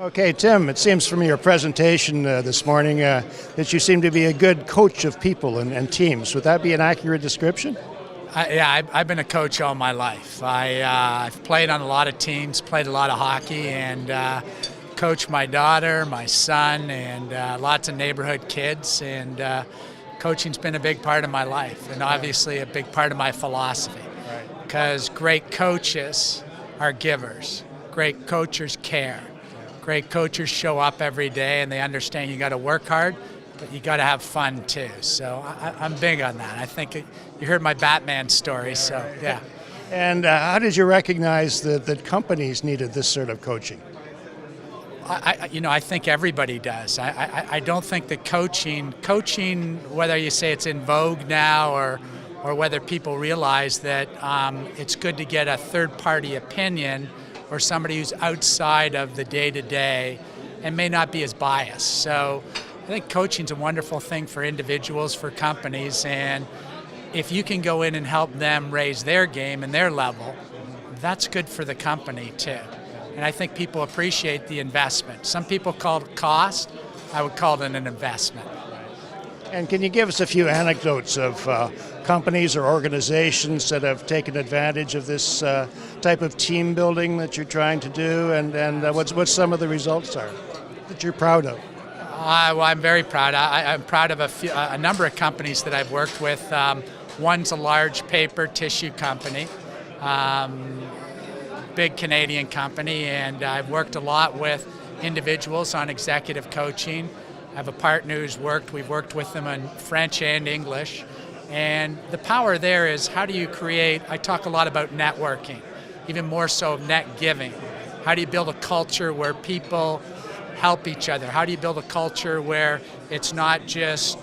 Okay, Tim, it seems from your presentation this morning that you seem to be a good coach of people and teams. Would that be an accurate description? I've been a coach all my life. I've played on a lot of teams, played a lot of hockey, and coached my daughter, my son, and lots of neighborhood kids. And coaching's been a big part of my life, and obviously a big part of my philosophy. Because great coaches are givers. Great coaches care. Great coaches show up every day and they understand you got to work hard, but you got to have fun too. So I'm big on that. I think you heard my Batman story, so yeah. And how did you recognize that companies needed this sort of coaching? I think everybody does. I don't think that coaching, whether you say it's in vogue now or whether people realize that it's good to get a third-party opinion or somebody who's outside of the day-to-day and may not be as biased. So I think coaching's a wonderful thing for individuals, for companies, and if you can go in and help them raise their game and their level, that's good for the company too. And I think people appreciate the investment. Some people call it cost. I would call it an investment. And can you give us a few anecdotes of companies or organizations that have taken advantage of this type of team building that you're trying to do, and what some of the results are that you're proud of? Well, I'm very proud. I'm proud of a number of companies that I've worked with. One's a large paper tissue company, big Canadian company, and I've worked a lot with individuals on executive coaching. I have a partner we've worked with them in French and English. And the power there is, how do you create, I talk a lot about networking, even more so net giving. How do you build a culture where people help each other? How do you build a culture where it's not just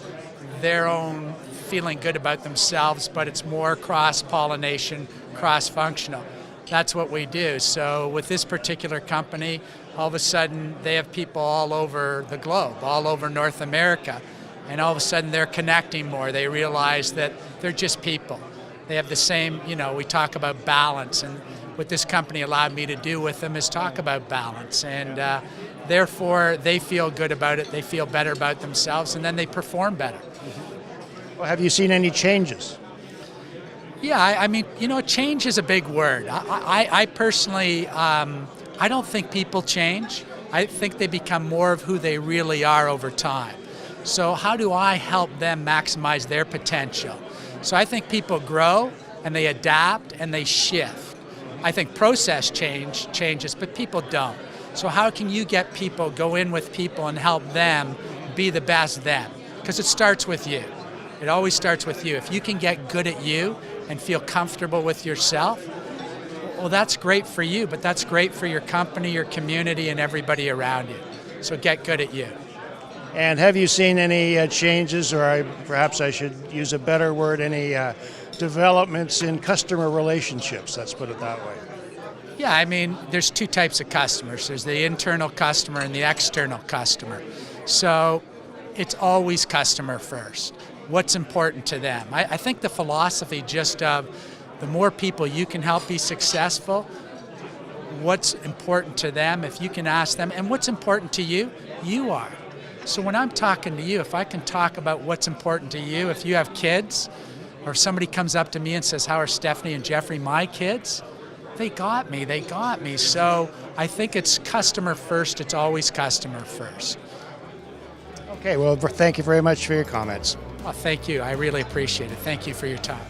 their own feeling good about themselves, but it's more cross-pollination, cross-functional? That's what we do. So with this particular company, all of a sudden they have people all over the globe, all over North America, and all of a sudden they're connecting more. They realize that they're just people. They have the same, we talk about balance, and what this company allowed me to do with them is talk about balance, and therefore they feel good about it, they feel better about themselves, and then they perform better. Well, have you seen any changes? Yeah, I mean, change is a big word. I personally, I don't think people change. I think they become more of who they really are over time. So how do I help them maximize their potential? So I think people grow and they adapt and they shift. I think process changes, but people don't. So how can you get people, go in with people and help them be the best them? Because it starts with you. It always starts with you. If you can get good at you and feel comfortable with yourself, well, that's great for you, but that's great for your company, your community, and everybody around you. So get good at you. And have you seen any changes, or perhaps I should use a better word, any developments in customer relationships, let's put it that way? Yeah, I mean, there's two types of customers. There's the internal customer and the external customer. So it's always customer first. What's important to them? I think the philosophy just of the more people you can help be successful, what's important to them, if you can ask them, and what's important to you, you are. So when I'm talking to you, if I can talk about what's important to you, if you have kids, or if somebody comes up to me and says, how are Stephanie and Jeffrey, my kids? They got me. So I think it's customer first, it's always customer first. Okay, well, thank you very much for your comments. Well, thank you. I really appreciate it. Thank you for your time.